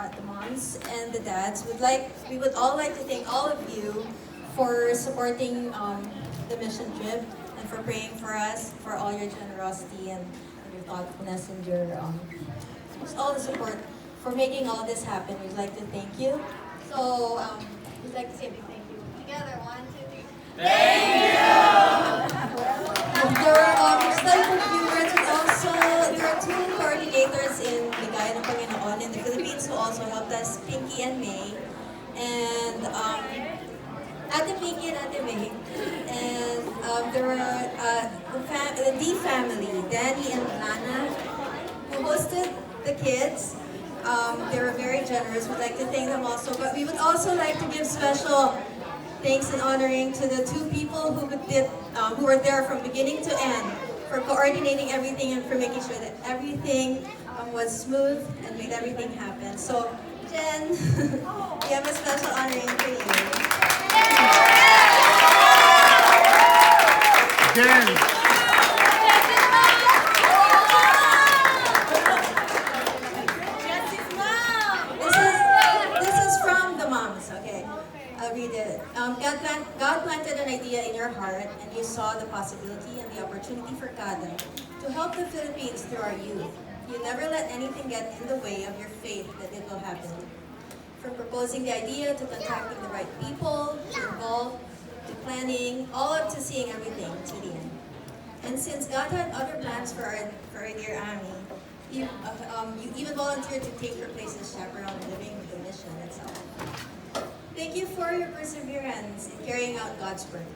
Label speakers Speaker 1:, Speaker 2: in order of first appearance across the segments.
Speaker 1: the moms and the dads, we would all like to thank all of you for supporting the mission trip and for praying for us, for all your generosity and your thoughtfulness and your just all the support for making all this happen. We'd like to thank you. So we'd like to say a big thank you. Together, 1, 2, 3. Thank you! There are just like a few words, and also there are two coordinators in Ligaya ng Panginoon in the Philippines who also helped us, Pinky and May. And Ate Pinky and Ate May. And there were the D family, Danny and Lana, who hosted the kids. They were very generous. We'd like to thank them also. But we would also like to give special thanks and honoring to the two people who were there from beginning to end for coordinating everything and for making sure that everything was smooth and made everything happen. So, Jen, we have a special honoring for you.
Speaker 2: Jen!
Speaker 1: God planted an idea in your heart, and you saw the possibility and the opportunity for CADA to help the Philippines through our youth. You never let anything get in the way of your faith that it will happen. From proposing the idea to contacting the right people, to involve, to planning, all up to seeing everything to the end. And since God had other plans for our dear Ami, you even volunteered to take her place as chaperone and living the mission itself. Thank you for your perseverance in carrying out God's work.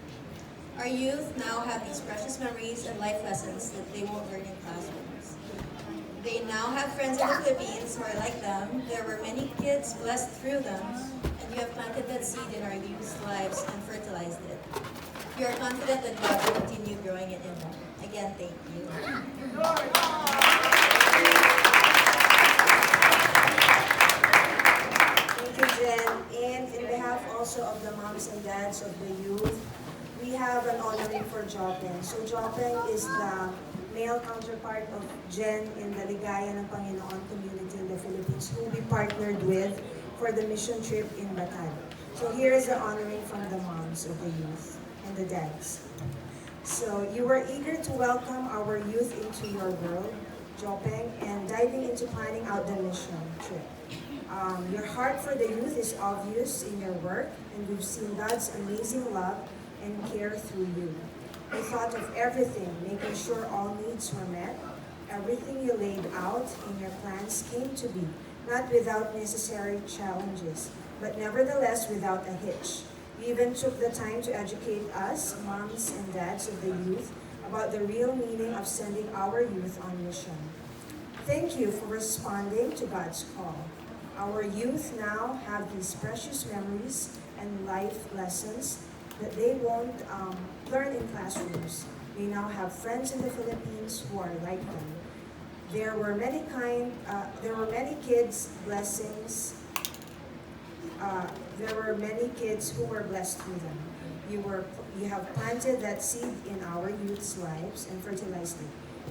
Speaker 1: Our youth now have these precious memories and life lessons that they won't learn in classrooms. They now have friends in the Philippines who are like them. There were many kids blessed through them, and you have planted that seed in our youth's lives and fertilized it. We are confident that God will continue growing it in them. Again, thank you.
Speaker 3: Thank you, Jen. And in behalf also of the moms and dads of the youth, we have an honoring for Jopeng. So Jopeng is the male counterpart of Jen in the Ligaya ng Panginoon community in the Philippines, who we partnered with for the mission trip in Bataan. So here is the honoring from the moms of the youth and the dads. So you were eager to welcome our youth into your world, Jopeng, and diving into planning out the mission trip. Your heart for the youth is obvious in your work, and we've seen God's amazing love and care through you. You thought of everything, making sure all needs were met. Everything you laid out in your plans came to be, not without necessary challenges, but nevertheless without a hitch. You even took the time to educate us, moms and dads of the youth, about the real meaning of sending our youth on mission. Thank you for responding to God's call. Our youth now have these precious memories and life lessons that they won't learn in classrooms. They now have friends in the Philippines who are like them. There were many kids blessings. There were many kids who were blessed through them. You have planted that seed in our youth's lives and fertilized it.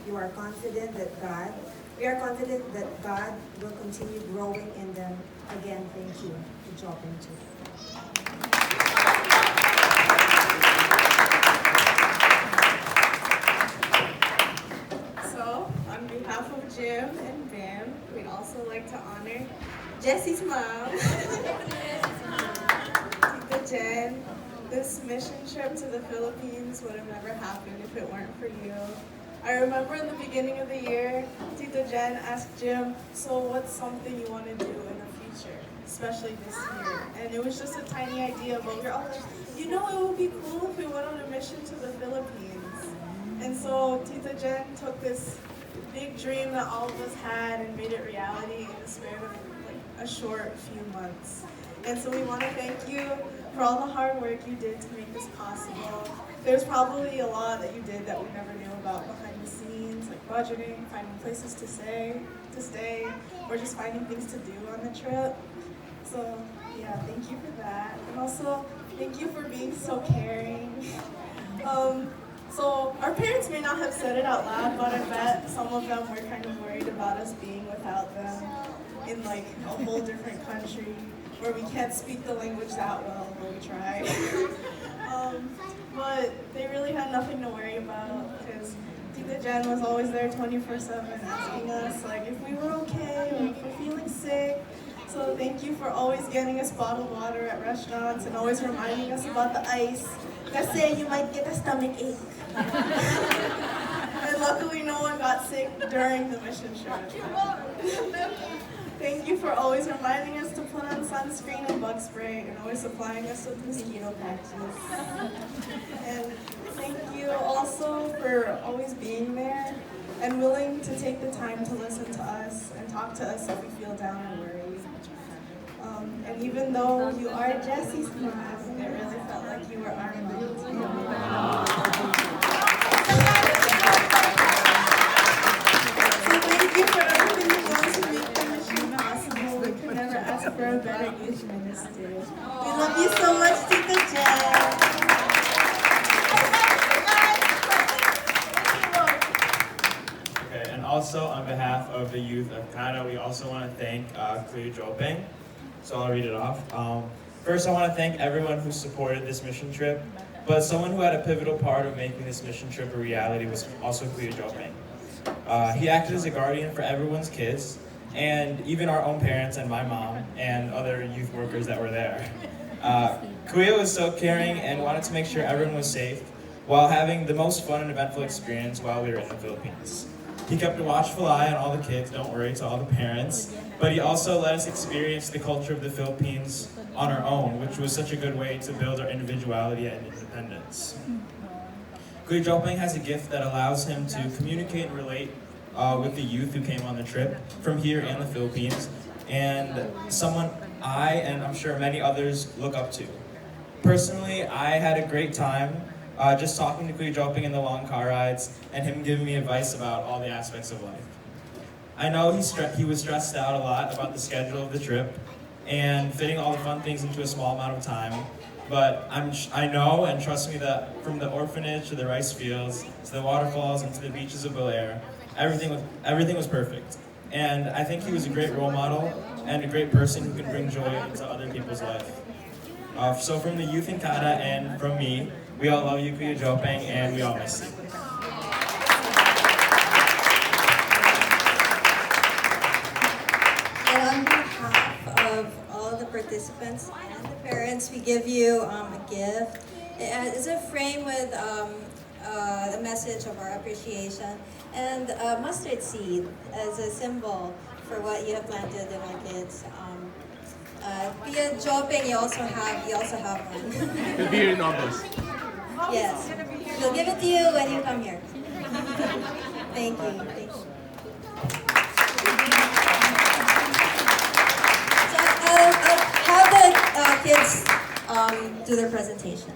Speaker 3: We are confident that God will continue growing in them. Again, thank you. Good job, too.
Speaker 4: So, on behalf of Jim and Bam, we'd also like to honor Jesse's mom, Tita Jen. This mission trip to the Philippines would have never happened if it weren't for you. I remember in the beginning of the year, Tita Jen asked Jim, so what's something you want to do in the future, especially this year? And it was just a tiny idea, but we're all like, you know, it would be cool if we went on a mission to the Philippines. And so Tita Jen took this big dream that all of us had and made it reality in the span of like a short few months. And so we want to thank you for all the hard work you did to make this possible. There's probably a lot that you did that we never knew about behind the scenes, like budgeting, finding places to stay, or just finding things to do on the trip. So yeah, thank you for that. And also, thank you for being so caring. So our parents may not have said it out loud, but I bet some of them were kind of worried about us being without them. in like a whole different country where we can't speak the language that well, but we try. But they really had nothing to worry about because Tita Jen was always there 24/7 asking us like if we were okay or if we're feeling sick. So thank you for always getting us bottled water at restaurants and always reminding us about the ice. Kasi you might get a stomach ache. And luckily no one got sick during the mission trip. Thank you for always reminding us to put on sunscreen and bug spray and always supplying us with mosquito patches. And thank you also for always being there and willing to take the time to listen to us and talk to us if we feel down or worried. And even though you are Jesse's mom, it really felt like you were our mom too. So thank you for everything you've done to make the mission possible. We could never ask for a better youth minister. We love you so much, Tita Jen.
Speaker 2: Okay, and also on behalf of the youth of CADA, we also want to thank Kuya Jopeng. So I'll read it off. First, I want to thank everyone who supported this mission trip, but someone who had a pivotal part of making this mission trip a reality was also Kuya Jopeng. He acted as a guardian for everyone's kids, and even our own parents and my mom and other youth workers that were there. Kuya was so caring and wanted to make sure everyone was safe while having the most fun and eventful experience while we were in the Philippines. He kept a watchful eye on all the kids, don't worry, to all the parents, but he also let us experience the culture of the Philippines on our own, which was such a good way to build our individuality and independence. Kuya Jopeng has a gift that allows him to communicate and relate with the youth who came on the trip from here in the Philippines, and someone I, and I'm sure many others, look up to. Personally, I had a great time just talking to Kuya Jopeng in the long car rides and him giving me advice about all the aspects of life. I know he was stressed out a lot about the schedule of the trip and fitting all the fun things into a small amount of time, but I know and trust me that from the orphanage to the rice fields to the waterfalls and to the beaches of Bel Air, everything was perfect. And I think he was a great role model and a great person who can bring joy into other people's life. So from the youth in CADA and from me, we all love you, Kuya Jopeng, and we all miss you.
Speaker 1: And on behalf of all the participants and the parents, we give you a gift. It's a frame with a message of our appreciation and a mustard seed as a symbol for what you have planted in our kids. Kuya Jopeng, you also have one.
Speaker 5: It'll be here in August.
Speaker 1: Yes, we'll give it to you when you come here. Thank you. Thank you. So I'll have the kids do their presentation.